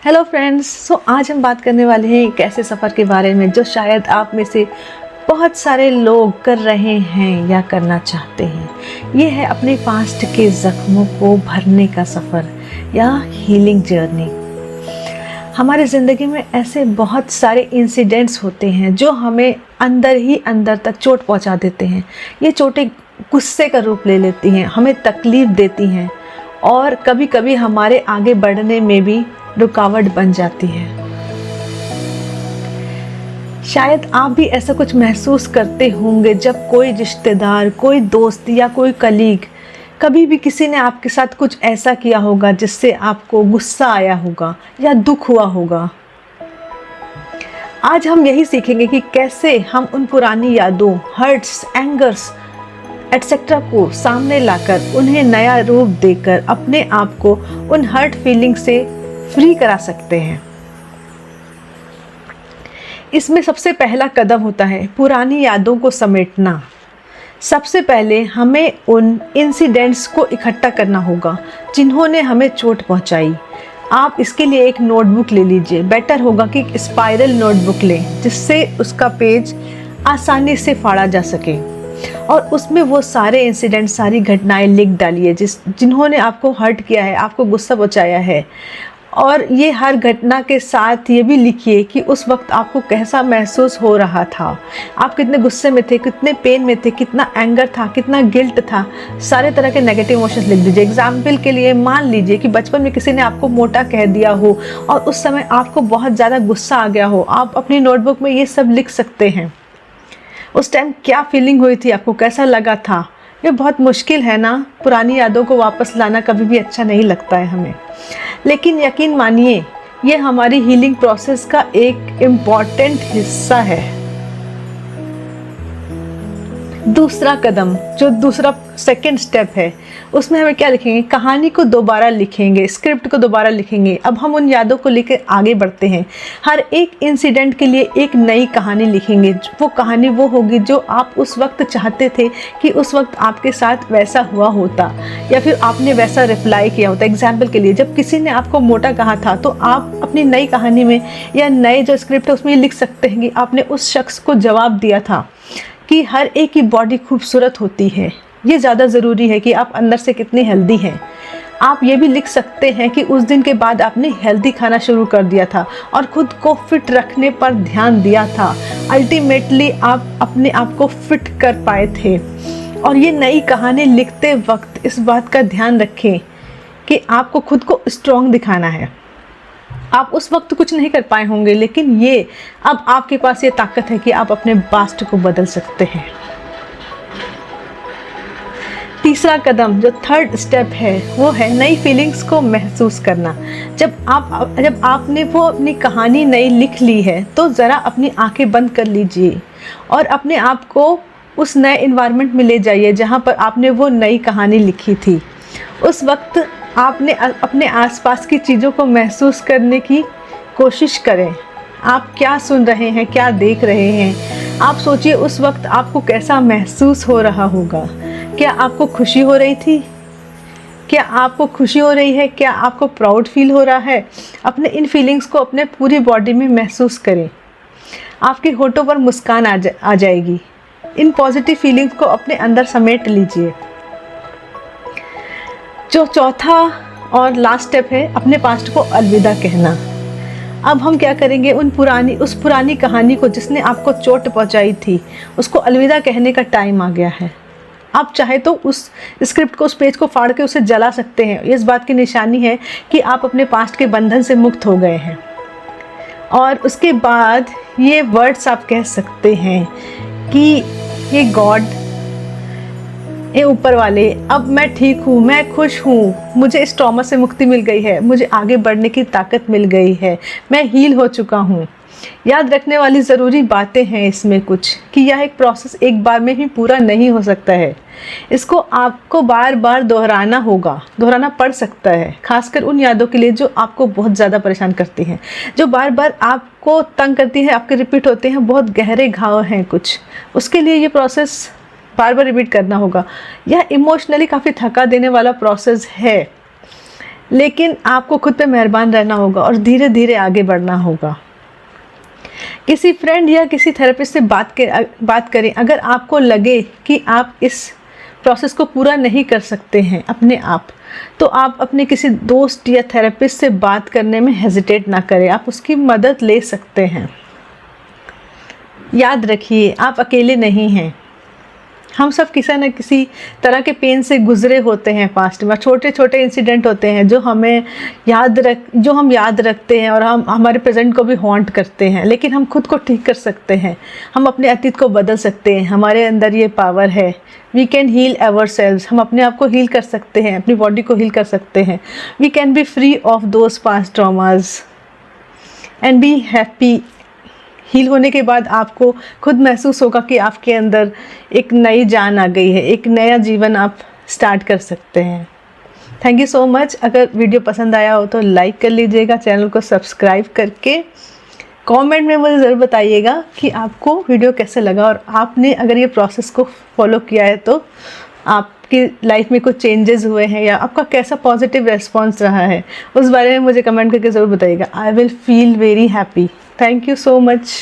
Hello friends, आज हम बात करने वाले हैं एक ऐसे सफ़र के बारे में जो शायद आप में से बहुत सारे लोग कर रहे हैं या करना चाहते हैं। ये है अपने पास्ट के ज़ख्मों को भरने का सफ़र या हीलिंग जर्नी। हमारी ज़िंदगी में ऐसे बहुत सारे इंसिडेंट्स होते हैं जो हमें अंदर ही अंदर तक चोट पहुंचा देते हैं। ये चोटें गुस्से का रूप ले लेती हैं, हमें तकलीफ़ देती हैं और कभी कभी हमारे आगे बढ़ने में भी रुकावट बन जाती है। शायद आप भी ऐसा कुछ महसूस करते होंगे जब कोई रिश्तेदार, कोई दोस्त या कोई कलीग, कभी भी किसी ने आपके साथ कुछ ऐसा किया होगा जिससे आपको गुस्सा आया होगा या दुख हुआ होगा। आज हम यही सीखेंगे कि कैसे हम उन पुरानी यादों, हर्ट्स, एंगर्स एटसेट्रा को सामने लाकर उन्हें नया रूप देकर अपने आप को उन हर्ट फीलिंग से फ्री करा सकते हैं। इसमें सबसे पहला कदम होता है पुरानी यादों को समेटना। सबसे पहले हमें उन इंसिडेंट्स को इकट्ठा करना होगा जिन्होंने हमें चोट पहुंचाई। आप इसके लिए एक नोटबुक ले लीजिए। बेटर होगा कि एक स्पाइरल नोटबुक लें जिससे उसका पेज आसानी से फाड़ा जा सके और उसमें वो सारे इंसिडेंट, सारी घटनाएं लिख डालिए जिन्होंने आपको हर्ट किया है, आपको गुस्सा पहुंचाया है। और ये हर घटना के साथ ये भी लिखिए कि उस वक्त आपको कैसा महसूस हो रहा था, आप कितने गुस्से में थे, कितने पेन में थे, कितना एंगर था, कितना गिल्ट था। सारे तरह के नेगेटिव इमोशंस लिख दीजिए। एग्जाम्पल के लिए मान लीजिए कि बचपन में किसी ने आपको मोटा कह दिया हो और उस समय आपको बहुत ज़्यादा गुस्सा आ गया हो। आप अपनी नोटबुक में ये सब लिख सकते हैं। उस टाइम क्या फीलिंग हुई थी, आपको कैसा लगा था। ये बहुत मुश्किल है ना, पुरानी यादों को वापस लाना कभी भी अच्छा नहीं लगता है हमें, लेकिन यकीन मानिए ये हमारी हीलिंग प्रोसेस का एक इम्पॉर्टेंट हिस्सा है। दूसरा कदम, जो दूसरा सेकंड स्टेप है, उसमें हमें क्या लिखेंगे? कहानी को दोबारा लिखेंगे, स्क्रिप्ट को दोबारा लिखेंगे। अब हम उन यादों को लेकर आगे बढ़ते हैं। हर एक इंसिडेंट के लिए एक नई कहानी लिखेंगे। वो कहानी वो होगी जो आप उस वक्त चाहते थे कि उस वक्त आपके साथ वैसा हुआ होता या फिर आपने वैसा रिप्लाई किया होता। एग्जाम्पल के लिए, जब किसी ने आपको मोटा कहा था तो आप अपनी नई कहानी में या नए जो स्क्रिप्ट है उसमें लिख सकते हैं कि आपने उस शख्स को जवाब दिया था कि हर एक की बॉडी खूबसूरत होती है। ये ज़्यादा ज़रूरी है कि आप अंदर से कितने हेल्दी हैं। आप ये भी लिख सकते हैं कि उस दिन के बाद आपने हेल्दी खाना शुरू कर दिया था और ख़ुद को फिट रखने पर ध्यान दिया था। अल्टीमेटली आप अपने आप को फिट कर पाए थे। और ये नई कहानी लिखते वक्त इस बात का ध्यान रखें कि आपको खुद को स्ट्रॉन्ग दिखाना है। आप उस वक्त कुछ नहीं कर पाए होंगे, लेकिन ये अब आपके पास ये ताकत है कि आप अपने पास्ट को बदल सकते हैं। तीसरा कदम, जो थर्ड स्टेप है, वो है नई फीलिंग्स को महसूस करना। जब आपने वो अपनी कहानी नई लिख ली है तो ज़रा अपनी आंखें बंद कर लीजिए और अपने आप को उस नए इन्वायरमेंट में ले जाइए जहाँ पर आपने वो नई कहानी लिखी थी। उस वक्त आपने अपने आसपास की चीज़ों को महसूस करने की कोशिश करें। आप क्या सुन रहे हैं, क्या देख रहे हैं। आप सोचिए उस वक्त आपको कैसा महसूस हो रहा होगा। क्या आपको खुशी हो रही थी? क्या आपको खुशी हो रही है? क्या आपको प्राउड फील हो रहा है? अपने इन फीलिंग्स को अपने पूरी बॉडी में महसूस करें। आपके होठों पर मुस्कान आ जाएगी। इन पॉजिटिव फीलिंग्स को अपने अंदर समेट लीजिए। जो चौथा और लास्ट स्टेप है, अपने पास्ट को अलविदा कहना। अब हम क्या करेंगे? उस पुरानी कहानी को जिसने आपको चोट पहुंचाई थी, उसको अलविदा कहने का टाइम आ गया है। आप चाहे तो उस स्क्रिप्ट को, उस पेज को फाड़ के उसे जला सकते हैं। इस बात की निशानी है कि आप अपने पास्ट के बंधन से मुक्त हो गए हैं। और उसके बाद ये वर्ड्स आप कह सकते हैं कि ये गॉड, ये ऊपर वाले, अब मैं ठीक हूँ, मैं खुश हूँ, मुझे इस ट्रॉमा से मुक्ति मिल गई है, मुझे आगे बढ़ने की ताकत मिल गई है, मैं हील हो चुका हूँ। याद रखने वाली ज़रूरी बातें हैं इसमें कुछ, कि यह एक प्रोसेस एक बार में ही पूरा नहीं हो सकता है। इसको आपको बार बार दोहराना होगा, दोहराना पड़ सकता है, खासकर उन यादों के लिए जो आपको बहुत ज़्यादा परेशान करती हैं, जो बार बार आपको तंग करती हैं, आपके रिपीट होते हैं, बहुत गहरे घाव हैं कुछ। उसके लिए ये प्रोसेस बार बार रिपीट करना होगा। यह इमोशनली काफ़ी थका देने वाला प्रोसेस है, लेकिन आपको खुद पे मेहरबान रहना होगा और धीरे धीरे आगे बढ़ना होगा। किसी फ्रेंड या किसी थेरेपिस्ट से बात करें। अगर आपको लगे कि आप इस प्रोसेस को पूरा नहीं कर सकते हैं अपने आप, तो आप अपने किसी दोस्त या थेरेपिस्ट से बात करने में हेजिटेट ना करें, आप उसकी मदद ले सकते हैं। याद रखिए, आप अकेले नहीं हैं। हम सब किसी न किसी तरह के पेन से गुजरे होते हैं पास्ट में। छोटे छोटे इंसिडेंट होते हैं जो हम याद रखते हैं और हम हमारे प्रेजेंट को भी हॉन्ट करते हैं, लेकिन हम खुद को ठीक कर सकते हैं। हम अपने अतीत को बदल सकते हैं, हमारे अंदर ये पावर है। We can heal ourselves. हम अपने आप को हील कर सकते हैं, अपनी बॉडी को हील कर सकते हैं। We can be free of those past traumas and be happy. Heal होने के बाद आपको खुद महसूस होगा कि आपके अंदर एक नई जान आ गई है, एक नया जीवन आप स्टार्ट कर सकते हैं। Thank you so much. अगर वीडियो पसंद आया हो तो लाइक कर लीजिएगा, चैनल को सब्सक्राइब करके कमेंट में मुझे ज़रूर बताइएगा कि आपको वीडियो कैसे लगा, और आपने अगर ये प्रोसेस को फॉलो किया है तो आपकी लाइफ में कुछ चेंजेस हुए हैं या आपका कैसा पॉजिटिव रेस्पॉन्स रहा है, उस बारे में मुझे कमेंट करके ज़रूर बताइएगा। I will feel very happy. Thank you so much.